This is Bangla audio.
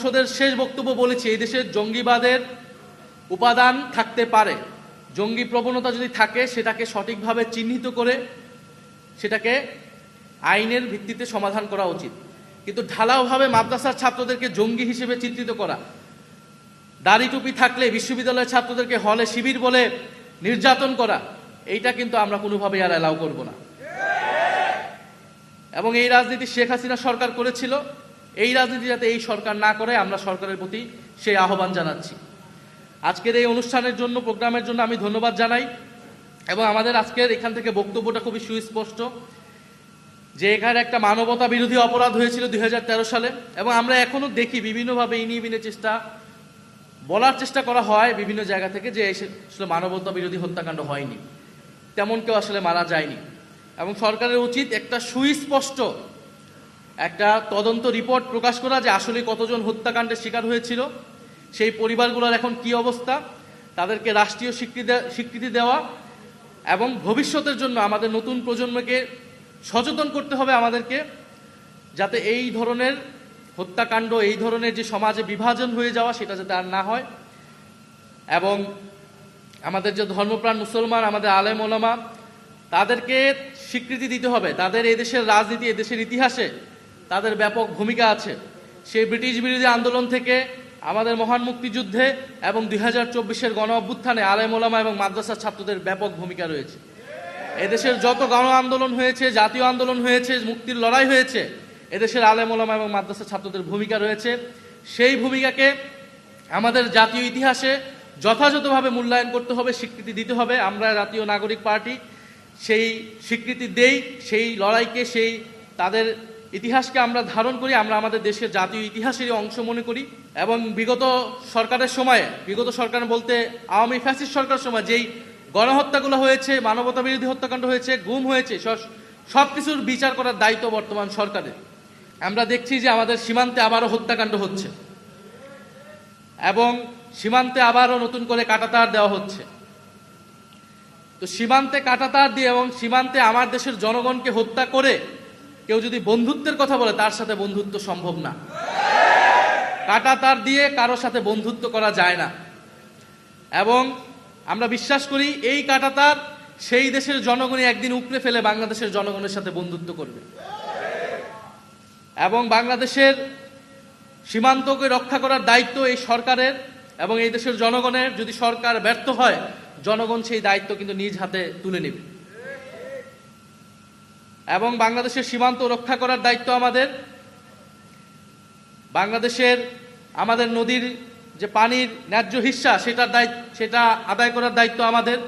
সংসদের শেষ বক্তব্য বলেছি, এই দেশে জঙ্গিবাদের উপাদান থাকতে পারে। জঙ্গি প্রবণতা যদি থাকে সেটাকে সঠিকভাবে চিহ্নিত করে সেটাকে আইনের ভিত্তিতে সমাধান করা উচিত। কিন্তু ঢালাওভাবে মাদ্রাসার ছাত্রদেরকে জঙ্গি হিসেবে চিত্রিত করা, দাড়ি টুপি থাকলে বিশ্ববিদ্যালয়ের ছাত্রদেরকে হলে শিবির বলে নির্যাতন করা, এইটা কিন্তু আমরা কোনোভাবেই আর অ্যালাউ করব না। এবং এই রাজনীতি শেখ হাসিনা সরকার করেছিল, এই রাজনীতি যাতে এই সরকার না করে আমরা সরকারের প্রতি সেই আহ্বান জানাচ্ছি। আজকের এই অনুষ্ঠানের জন্য, প্রোগ্রামের জন্য আমি ধন্যবাদ জানাই। এবং আমাদের আজকের এখান থেকে বক্তব্যটা খুবই সুস্পষ্ট যে এখানে একটা মানবতা বিরোধী অপরাধ হয়েছিল 2013 সালে, এবং আমরা এখনো দেখি বিভিন্নভাবে ইনিয়ে চেষ্টা বলার চেষ্টা করা হয় বিভিন্ন জায়গা থেকে যে আসলে মানবতা বিরোধী হত্যাকাণ্ড হয়নি, তেমন কেউ আসলে মারা যায়নি। এবং সরকারের উচিত একটা সুস্পষ্ট একটা তদন্ত রিপোর্ট প্রকাশ করা যে আসলে কতজন হত্যাকাণ্ডের শিকার হয়েছিল, সেই পরিবারগুলোর এখন কি অবস্থা, তাদেরকে রাষ্ট্রীয় স্বীকৃতি দেওয়া, এবং ভবিষ্যতের জন্য আমাদের নতুন প্রজন্মকে সচেতন করতে হবে আমাদেরকে, যাতে এই ধরনের হত্যাকাণ্ড, এই ধরনের যে সমাজে বিভাজন হয়ে যাওয়া, সেটা যাতে আর না হয়। এবং আমাদের যে ধর্মপ্রাণ মুসলমান, আমাদের আলেম ওলামা, তাদেরকে স্বীকৃতি দিতে হবে। তাদের এই দেশের রাজনীতি, এই দেশের ইতিহাসে তাদের ব্যাপক ভূমিকা আছে। সেই ব্রিটিশ বিরোধী আন্দোলন থেকে আমাদের মহান মুক্তিযুদ্ধে এবং 2024-এর গণ অভ্যুত্থানে আলেম ওলামা এবং মাদ্রাসার ছাত্রদের ব্যাপক ভূমিকা রয়েছে। এদেশের যত গণ আন্দোলন হয়েছে, জাতীয় আন্দোলন হয়েছে, মুক্তির লড়াই হয়েছে, এদেশের আলেম ওলামা এবং মাদ্রাসা ছাত্রদের ভূমিকা রয়েছে। সেই ভূমিকাকে আমাদের জাতীয় ইতিহাসে যথাযথভাবে মূল্যায়ন করতে হবে, স্বীকৃতি দিতে হবে। আমরা জাতীয় নাগরিক পার্টি সেই স্বীকৃতি দেই, সেই লড়াইকে, সেই তাদের ইতিহাসকে আমরা ধারণ করি, আমরা আমাদের দেশের জাতীয় ইতিহাসেরই অংশ মনে করি। এবং বিগত সরকারের সময়ে, বিগত সরকার বলতে আওয়ামী ফ্যাসিস্ট সরকারের সময় যেই গণহত্যাগুলো হয়েছে, মানবতা বিরোধী হত্যাকাণ্ড হয়েছে, গুম হয়েছে, সব কিছুর বিচার করার দায়িত্ব বর্তমান সরকারের। আমরা দেখছি যে আমাদের সীমান্তে আবারও হত্যাকাণ্ড হচ্ছে এবং সীমান্তে আবারও নতুন করে কাঁটাতার দেওয়া হচ্ছে। তো সীমান্তে কাঁটাতার দিয়ে এবং সীমান্তে আমার দেশের জনগণকে হত্যা করে কেউ যদি বন্ধুত্বের কথা বলে, তার সাথে বন্ধুত্ব সম্ভব না। কাঁটাতার দিয়ে কারোর সাথে বন্ধুত্ব করা যায় না। এবং আমরা বিশ্বাস করি এই কাঁটাতার সেই দেশের জনগণই একদিন উপড়ে ফেলে বাংলাদেশের জনগণের সাথে বন্ধুত্ব করবে। এবং বাংলাদেশের সীমান্তকে রক্ষা করার দায়িত্ব এই সরকারের এবং এই দেশের জনগণের। যদি সরকার ব্যর্থ হয়, জনগণ সেই দায়িত্ব কিন্তু নিজ হাতে তুলে নেবে। এবং বাংলাদেশের সীমান্ত রক্ষা করার দায়িত্ব আমাদের। বাংলাদেশের আমাদের নদীর যে পানির ন্যায্য হিস্সা, সেটা আদায় করার দায়িত্ব আমাদের।